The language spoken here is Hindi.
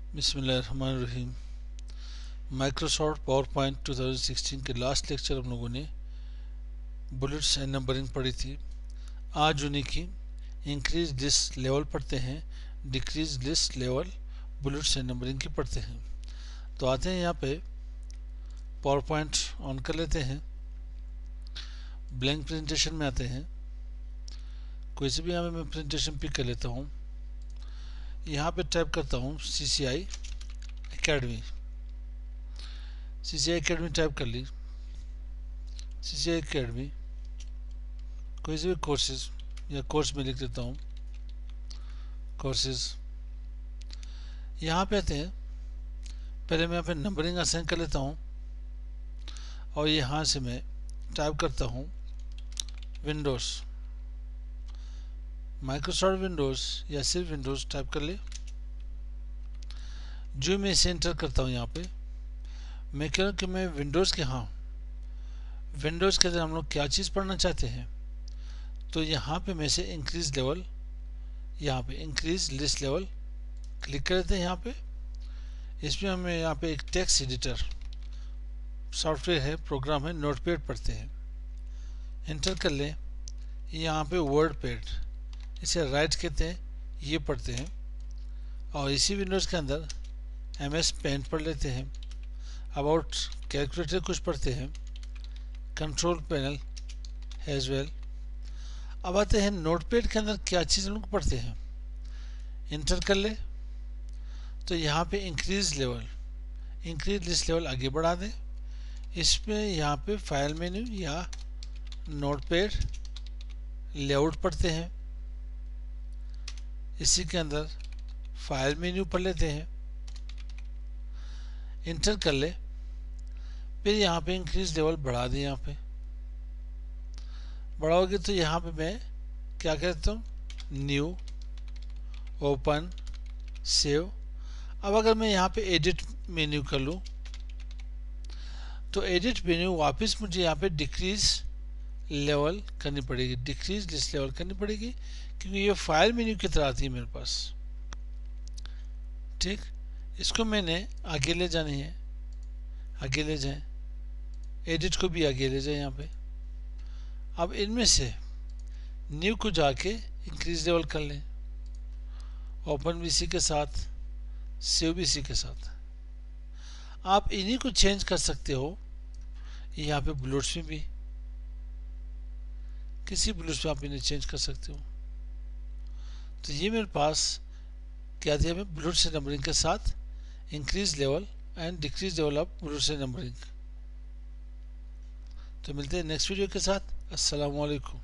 बिस्मिल्लाहिर्रहमानिर्रहीम। माइक्रोसॉफ्ट पावर पॉइंट 2016 के लास्ट लेक्चर हम लोगों ने बुलेट्स एंड नंबरिंग पढ़ी थी। आज उन्हीं की इंक्रीज लिस्ट लेवल पढ़ते हैं, decrease list level bullets and numbering की पढ़ते हैं। तो आते हैं यहाँ पे पावर पॉइंट ऑन कर लेते हैं, ब्लैंक प्रेजेंटेशन में आते हैं। कोई से भी यहाँ पे मैं प्रेजेंटेशन पिक कर लेता हूँ। यहाँ पे टाइप करता हूँ CCI academy. CCI academy type कर ली। CCI एकेडमी कोई से भी कोर्सेज या कोर्स में लिख देता हूँ कोर्सेज। यहाँ पे आते हैं, पहले मैं यहाँ पे नंबरिंग असाइन कर लेता हूँ और यहाँ से मैं टाइप करता हूँ विंडोज़, माइक्रोसॉफ्ट विंडोज़ या सिर्फ विंडोज़ टाइप कर ले। जो मैं इसे एंटर करता हूँ, यहाँ पे मैं कह रहा हूँ कि मैं विंडोज़ के विंडोज़ के अंदर हम लोग क्या चीज़ पढ़ना चाहते हैं। तो यहाँ पे मैं से इंक्रीज लेवल, यहाँ पे इंक्रीज लिस्ट लेवल क्लिक कर देते हैं। यहाँ पे इसमें हमें यहाँ पे एक टेक्स्ट एडिटर सॉफ्टवेयर है, प्रोग्राम है, नोटपैड पढ़ते हैं। एंटर कर लें। यहाँ पे वर्ड पैड, इसे राइट कहते हैं, ये पढ़ते हैं। और इसी विंडोज़ के अंदर MS पेंट पढ़ लेते हैं। अबाउट कैलकुलेटर कुछ पढ़ते हैं, कंट्रोल पैनल एज वेल। अब आते हैं नोटपैड के अंदर क्या चीज़ हम लोग पढ़ते हैं। इंटर कर ले तो यहाँ पे increase level, increase list level आगे बढ़ा दें। इसमें यहाँ पे फाइल मेन्यू या नोटपैड लेआउट पढ़ते हैं। इसी के अंदर फाइल मेन्यू पढ़ लेते हैं। इंटर कर ले, फिर यहाँ पे इंक्रीज लेवल बढ़ा दें। यहाँ पे बढ़ाओगे तो यहाँ पे मैं क्या कहता हूँ, न्यू, ओपन, सेव। अब अगर मैं यहाँ पे एडिट मेन्यू कर लूँ तो एडिट मेन्यू वापस मुझे यहाँ पे डिक्रीज लेवल करनी पड़ेगी, डिक्रीज लिस्ट लेवल करनी पड़ेगी, क्योंकि ये फाइल मेन्यू की तरह आती है मेरे पास। ठीक, इसको मैंने आगे ले जानी है, आगे ले जाएं, एडिट को भी आगे ले जाएं यहाँ पे। अब इनमें से न्यू को जाके इंक्रीज लेवल कर लें, ओपन भी इसी के साथ, सेव भी इसी के साथ। आप इन्हीं को चेंज कर सकते हो यहाँ पे बुलेट्स में भी, किसी बुलेट्स में आप इन्हें चेंज कर सकते हो। तो ये मेरे पास क्या दिया, मैं बुलेट से नंबरिंग के साथ increase level and decrease level of bullet से नंबरिंग। तो मिलते हैं नेक्स्ट वीडियो के साथ। अस्सलाम वालेकुम।